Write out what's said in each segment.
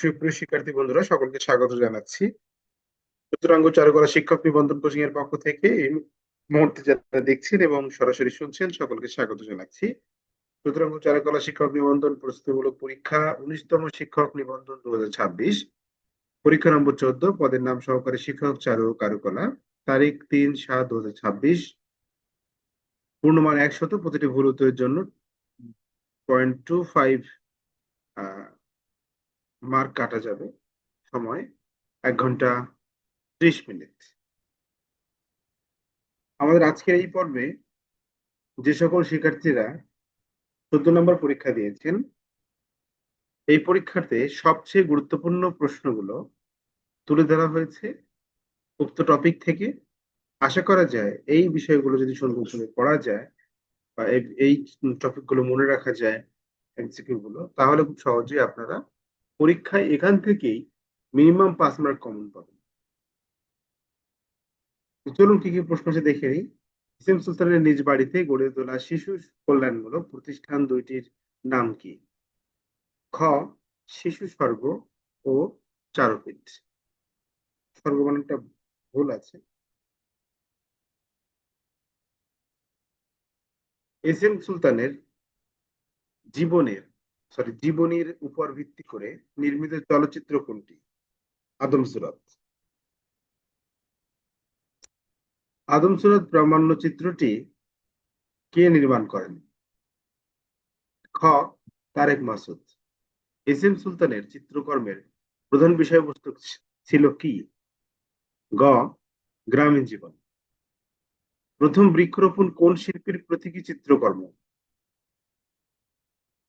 সুপ্রিয় শিক্ষার্থী বন্ধুরা, সকলকে স্বাগত জানাচ্ছি চতুরাঙ্গ চারুকলা শিক্ষক নিবন্ধন কোচিং এর পক্ষ থেকে। এই মুহূর্তে যারা দেখছেন এবং সরাসরি শুনছেন সকলকে স্বাগত জানাচ্ছি। চতুরাঙ্গ চারুকলা শিক্ষক নিবন্ধন প্রস্তুতিমূলক পরীক্ষা 19তম শিক্ষক নিবন্ধন 2026, পরীক্ষা নম্বর 14, পদের নাম সহকারী শিক্ষক চারু ও কারুকলা, তারিখ 3/7/2026, পূর্ণমান 100, প্রতিটি ভুল উত্তরের জন্য 0.25 মার্ক কাটা যাবে। সময় 1 ঘন্টা 30 মিনিট। আমাদের আজকের এই পর্বে যে সকল শিক্ষার্থীরা 14 নম্বর পরীক্ষা দিয়েছেন, এই পরীক্ষাতে সবচেয়ে গুরুত্বপূর্ণ প্রশ্নগুলো তুলে ধরা হয়েছে উক্ত টপিক থেকে। আশা করা যায় এই বিষয়গুলো যদি সুন্দরভাবে পড়া যায় বা এই টপিকগুলো মনে রাখা যায়, এমসিকিউ গুলো, তাহলে খুব সহজেই আপনারা পরীক্ষায় এখান থেকেই মিনিমাম 5 মার্ক কমন পাবেন। চলুন কি কি প্রশ্ন আছে দেখে নিই। এসএম সুলতানের নিজ বাড়িতে গড়ে তোলা শিশু কল্যাণমূলক প্রতিষ্ঠান দুইটির নাম কি? খ. শিশু স্বর্গ ও চারুপীঠ। স্বর্গ বানানটা ভুল আছে। এসএম সুলতানের জীবনীর উপর ভিত্তি করে নির্মিত চলচ্চিত্র কোনটি? আদমসুরত। আদমসুরত প্রামাণ্যচিত্রটি কে নির্মাণ করেন? খ. তারেক মাসুদ। এসএম সুলতানের চিত্রকর্মের প্রধান বিষয়বস্তু ছিল কি? গ. গ্রামীণ জীবন। প্রথম বৃক্ষরোপণ কোন শিল্পীর প্রতীকী চিত্রকর্ম?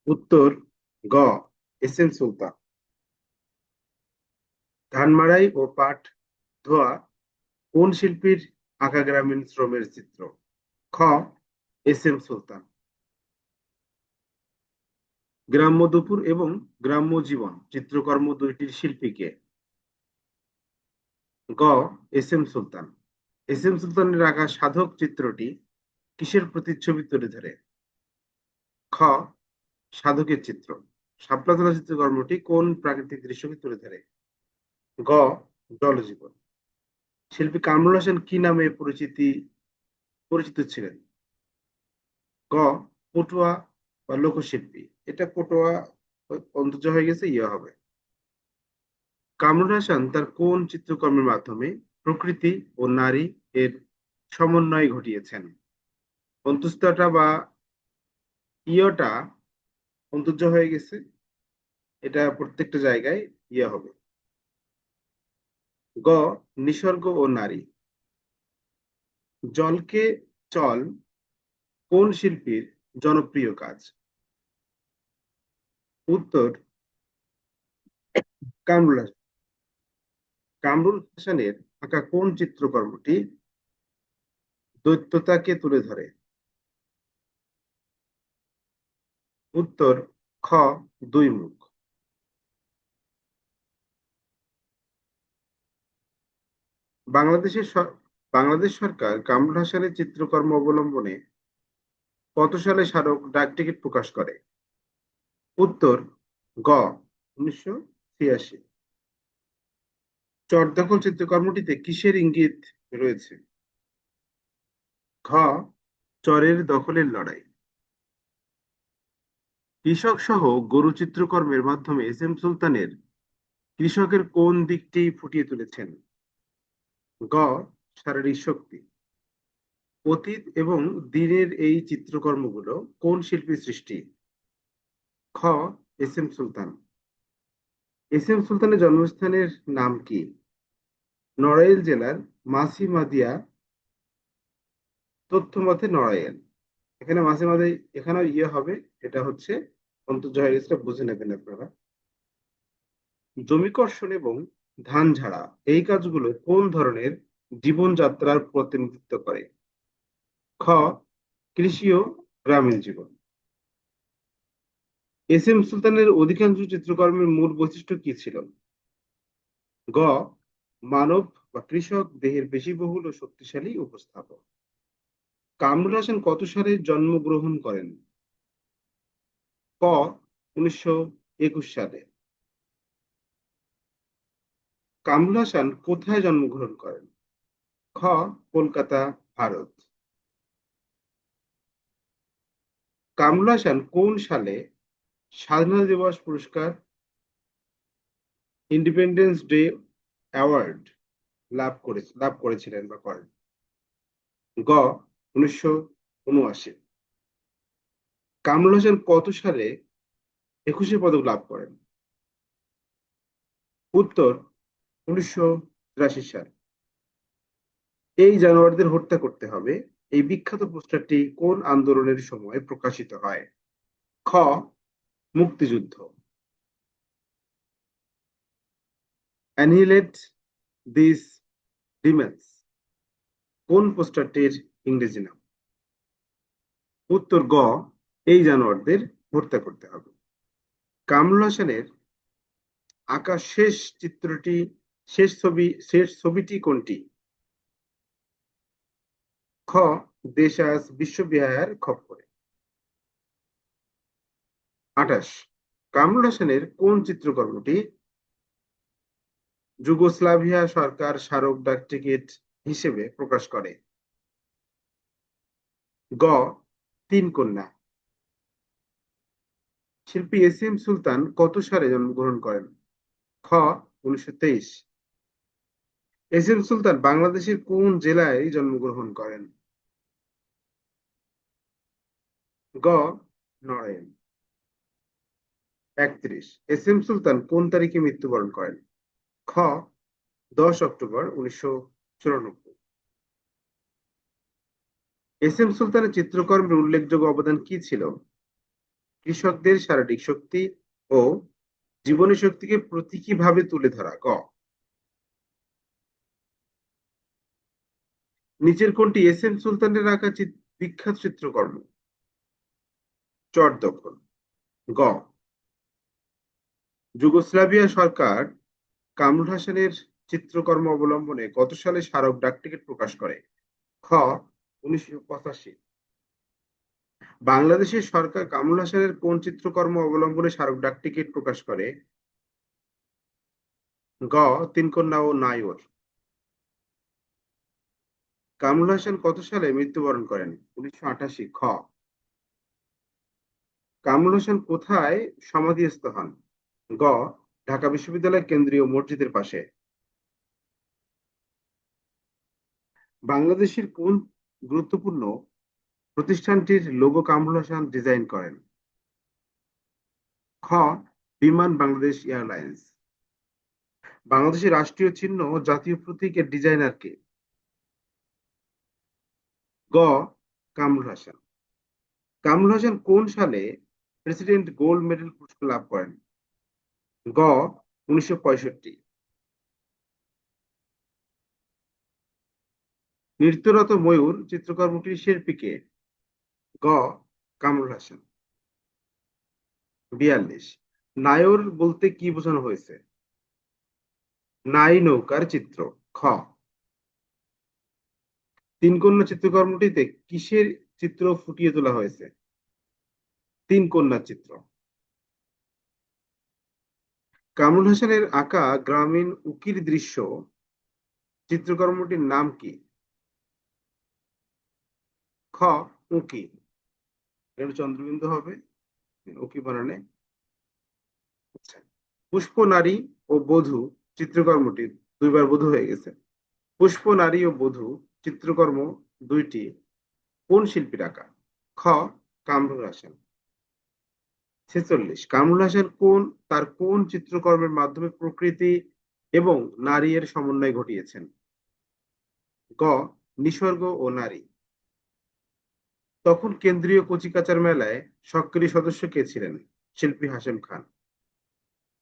উত্তর গ. এসএম সুলতান। ধান মাড়াই ও পাট ধোয়া কোন শিল্পীর আঁকা গ্রামীণ শ্রমের চিত্র? খ. এসএম সুলতান। গ্রাম্য দুপুর এবং গ্রাম্য জীবন চিত্রকর্ম দুইটির শিল্পী কে? গ. এসএম সুলতান। এসএম সুলতানের আঁকা সাধক চিত্রটি কিসের প্রতিচ্ছবি তুলে ধরে? খ. সাধকের চিত্র। শাপলা তোলা চিত্রকর্মটি কোন প্রাকৃতিক দৃশ্যকে তুলে ধরে? গ. জলজীবন। শিল্পী কামরুল হাসান কি নামে পরিচিত ছিলেন? গ. পটুয়া বা লোকশিল্পী। এটা পটুয়া অন্তর্য হয়ে গেছে, ইয়ে হবে। কামরুল হাসান তার কোন চিত্রকর্মের মাধ্যমে প্রকৃতি ও নারী এর সমন্বয় ঘটিয়েছেন? অন্তস্তটা বা ইয়টা অন্তর্য হয়ে গেছে, এটা প্রত্যেকটা জায়গায় ইয়ে হবে। গ. নিসর্গ ও নারী। জলকে চল কোন শিল্পীর জনপ্রিয় কাজ? উত্তর কামরুল হাসান। কামরুল হাসানের আঁকা কোন চিত্রকর্মটি দৈত্যতাকে তুলে ধরে? উত্তর খ. দুই মুখ। বাংলাদেশের বাংলাদেশ সরকার কামরুল হাসানের চিত্রকর্ম অবলম্বনে কত সালে স্মারক ডাক টিকিট প্রকাশ করে? উত্তর গ. 1986। চর দখল চিত্রকর্মটিতে কিসের ইঙ্গিত রয়েছে? ঘ. চরের দখলের লড়াই। কৃষক সহ গরু চিত্রকর্মের মাধ্যমে এসএম সুলতানের কৃষকের কোন দিকটি ফুটিয়ে তুলেছেন? গ. শারীরিক শক্তি। অতীত এবং দিনের এই চিত্রকর্মগুলো কোন শিল্পীর সৃষ্টি? খ. এসএম সুলতান। এসএম সুলতানের জন্মস্থানের নাম কি? নড়াইল জেলার মাসিমাদিয়া তথ্য মতে নড়াইল। এখানে মাসিমাদি এখানে ইয়ে হবে, এটা হচ্ছে অন্তর্য হয়ে গেছে, বুঝে নেবেন আপনারা। জমি কর্ষণ এবং ধান ঝাড়া এই কাজগুলো কোন ধরনের জীবনযাত্রার প্রতিনিধিত্ব করে? খ. কৃষি ও গ্রামীণ জীবন। এসএম সুলতানের অধিকাংশ চিত্রকর্মের মূল বৈশিষ্ট্য কি ছিল? গ. মানব বা কৃষক দেহের পেশিবহুল ও শক্তিশালী উপস্থাপক। কামরুল হাসান কত সালে জন্মগ্রহণ করেন? ক. 1921 সালে। কামরুল হাসান কোথায় জন্মগ্রহণ করেন? খ, কলকাতা, ভারত। কামরুল হাসান কোন সালে স্বাধীনতা দিবস পুরস্কার, ইন্ডিপেন্ডেন্স ডে অ্যাওয়ার্ড লাভ করেছিলেন বা করেন? গ, 1979। কামরুল হাসান কত সালে একুশে পদক লাভ করেন? উত্তর, 1983 সাল। এই জানোয়ারদের হত্যা করতে হবে, এই বিখ্যাত পোস্টারটি কোন আন্দোলনের সময় প্রকাশিত হয়? খ, মুক্তিযুদ্ধ। অ্যানিহিলেট দিস ডিমেন্স কোন পোস্টারটির ইংরেজি নাম? উত্তর, গ, এই জানোয়ারদের হত্যা করতে হবে। কামরুল হাসানের আঁকা শেষ ছবিটি কোনটি? খ, দেশ আজ বিশ্ববিহার খপ্পরে। 28, কামরুল হাসানের কোন চিত্রকর্মটি যুগোস্লাভিয়া সরকার স্মারক ডাক টিকিট হিসেবে প্রকাশ করে? গ, তিন কন্যা। শিল্পী এস এম সুলতান কত সালে জন্মগ্রহণ করেন? খ, 1923। এস এম সুলতান বাংলাদেশের কোন জেলায় জন্মগ্রহণ করেন? গ, নড়াইল। 31, এস এম সুলতান কোন তারিখে মৃত্যুবরণ করেন? খ, 10 অক্টোবর 1994। এস এম সুলতানের চিত্রকর্মের উল্লেখযোগ্য অবদান কি ছিল? কৃষকদের শারীরিক শক্তি ও জীবনী শক্তিকে প্রতীকীভাবে তুলে ধরা। গ, নিচের কোনটি এস এম সুলতানের আঁকা বিখ্যাত চিত্রকর্ম? চর দখল। গ, যুগোস্লাভিয়া সরকার কামরুল হাসানের চিত্রকর্ম অবলম্বনে কত সালে স্মারক ডাক টিকিট প্রকাশ করে? খ, 1985। বাংলাদেশের সরকার কামরুল হাসানের কোন চিত্রকর্ম অবলম্বনে স্মারক ডাক টিকিট প্রকাশ করে? গ, তিন কন্যা ও নায়র। কামরুল হাসান কত সালে মৃত্যুবরণ করেন? 1988। খ, কামরুল হাসান কোথায় সমাধিস্থ হন? গ, ঢাকা বিশ্ববিদ্যালয় কেন্দ্রীয় মসজিদের পাশে। বাংলাদেশের কোন গুরুত্বপূর্ণ প্রতিষ্ঠানটির লোগো কামরুল হাসান ডিজাইন করেন? খ, বিমান বাংলাদেশ এয়ারলাইন্স। বাংলাদেশের রাষ্ট্রীয় চিহ্ন ও জাতীয় প্রতীকের ডিজাইনার কে? গ, কামরুল হাসান। কামরুল হাসান কোন সালে প্রেসিডেন্ট গোল্ড মেডেল পুরস্কার লাভ করেন? গ, 1965। নৃত্যরত ময়ূর চিত্রকর্মটির শিল্পী কে? গ, কামরুল হাসান। 42, নায়র বলতে কি বোঝানো হয়েছে? নাই নৌকার চিত্র। খ, তিন কন্যা চিত্রকর্মটিতে কিসের চিত্র ফুটিয়ে তোলা হয়েছে? তিন কন্যার চিত্র। কামরুল হাসানের আঁকা গ্রামীণ উকির দৃশ্য চিত্রকর্মটির নাম কি? খ, উকি। এটা চন্দ্রবিন্দু হবে, উকি বানানে। আচ্ছা। পুষ্প নারী ও বধূ চিত্রকর্মটি দুইবার বধূ হয়ে গেছে। পুষ্প নারী ও বধূ চিত্রকর্ম দুইটি কোন শিল্পীর আঁকা? খ, কামরুল হাসান। 46, কামরুল হাসান তার কোন চিত্রকর্মের মাধ্যমে প্রকৃতি এবং নারী এর সমন্বয় ঘটিয়েছেন? গ, নিসর্গ ও নারী। তখন কেন্দ্রীয় কচিকাঁচার মেলায় সক্রিয় সদস্য কে ছিলেন? শিল্পী হাশেম খান।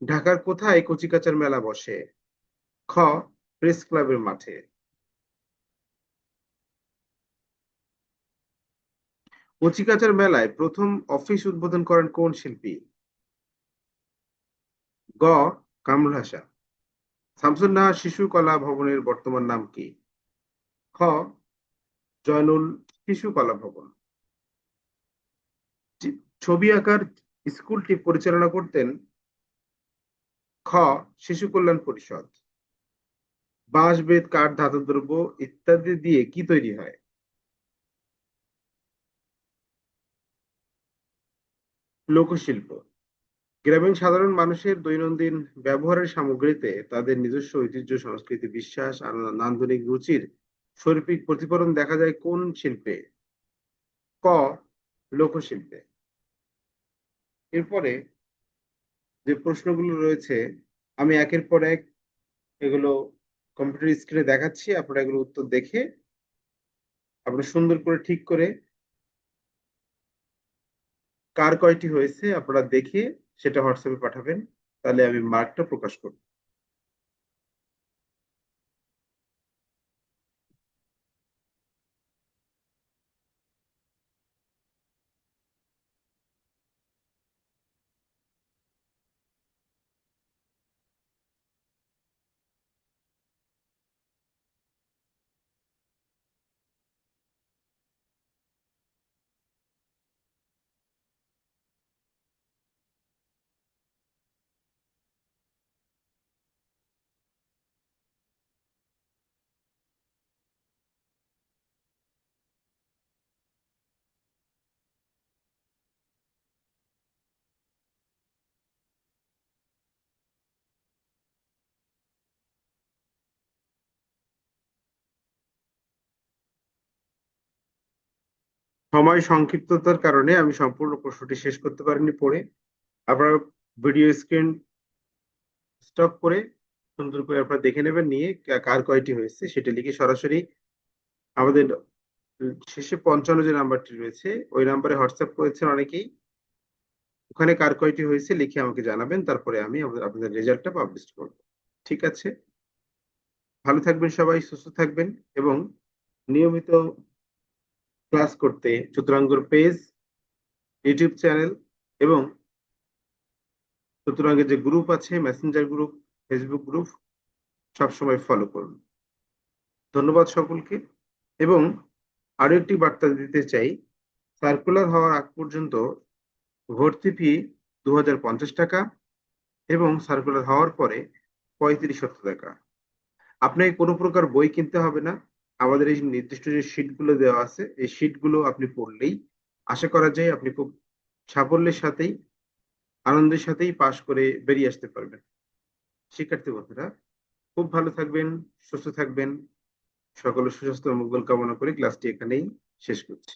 ঢাকার কোথায় কচিকাঁচার মেলা বসে? খ, প্রেস ক্লাবের মাঠে। কচিকাঁচার মেলায় প্রথম অফিস উদ্বোধন করেন কোন শিল্পী? গ, কামরুল হাসান। শামসুন নাহার শিশু কলা ভবনের বর্তমান নাম কি? খ, জয়নুল শিশু কলা ভবন। ছবি আঁকার স্কুলটি পরিচালনা করতেন? খ, শিশু কল্যাণ পরিষদ। বাঁশ, বেত, কাঠ, ধাতব দ্রব্য ইত্যাদি দিয়ে কি তৈরি হয়? লোকশিল্প। গ্রামীণ সাধারণ মানুষের দৈনন্দিন ব্যবহারের সামগ্রীতে তাদের নিজস্ব ঐতিহ্য, সংস্কৃতি, বিশ্বাস আর নান্দনিক রুচির শৈল্পিক প্রতিফলন দেখা যায় কোন শিল্পে? ক, লোকশিল্পে। এরপরে যে প্রশ্নগুলো রয়েছে আমি একের পর এক এগুলো কম্পিউটার স্ক্রিনে দেখাচ্ছি, আপনারা এগুলো উত্তর দেখে আপনারা সুন্দর করে ঠিক করে কার কয়টি হয়েছে আপনারা দেখে সেটা হোয়াটসঅ্যাপে পাঠাবেন, তাহলে আমি মার্কটা প্রকাশ করব। সময় সংক্ষিপ্ততার কারণে আমি সম্পূর্ণ প্রশ্নটি শেষ করতে পারিনি পড়ে। আপনারা ভিডিও স্ক্রিন স্টপ করে সুন্দর করে আপনারা দেখে নেবেন, নিয়ে কার কয়টি হয়েছে সেটা লিখে সরাসরি আমাদের শেষে 55 যে নাম্বারটি রয়েছে ওই নাম্বারে হোয়াটসঅ্যাপ করেছেন অনেকেই, ওখানে কার কয়টি হয়েছে লিখে আমাকে জানাবেন, তারপরে আমি আপনাদের রেজাল্টটা পাবলিশ করব। ঠিক আছে? ভালো থাকবেন সবাই, সুস্থ থাকবেন এবং নিয়মিত ক্লাস করতে চতুরাঙ্গর পেজ, ইউটিউব চ্যানেল এবং চতুরাঙ্গের যে গ্রুপ আছে, মেসেঞ্জার গ্রুপ, ফেসবুক গ্রুপ সবসময় ফলো করুন। ধন্যবাদ সকলকে। এবং আরো একটি বার্তা দিতে চাই, সার্কুলার হওয়ার আগ পর্যন্ত ভর্তি ফি 2050 টাকা এবং সার্কুলার হওয়ার পরে 3570 টাকা। আপনাকে কোনো প্রকার বই কিনতে হবে না। আমাদের এই নির্দিষ্ট যে শীটগুলো দেওয়া আছে এই শীটগুলো আপনি পড়লেই আশা করা যায় আপনি খুব সাফল্যের সাথেই, আনন্দের সাথেই পাশ করে বেরিয়ে আসতে পারবেন। শিক্ষার্থী বন্ধুরা, খুব ভালো থাকবেন, সুস্থ থাকবেন। সকলের সুস্বাস্থ্য ও মঙ্গল কামনা করে ক্লাসটি এখানেই শেষ করছি।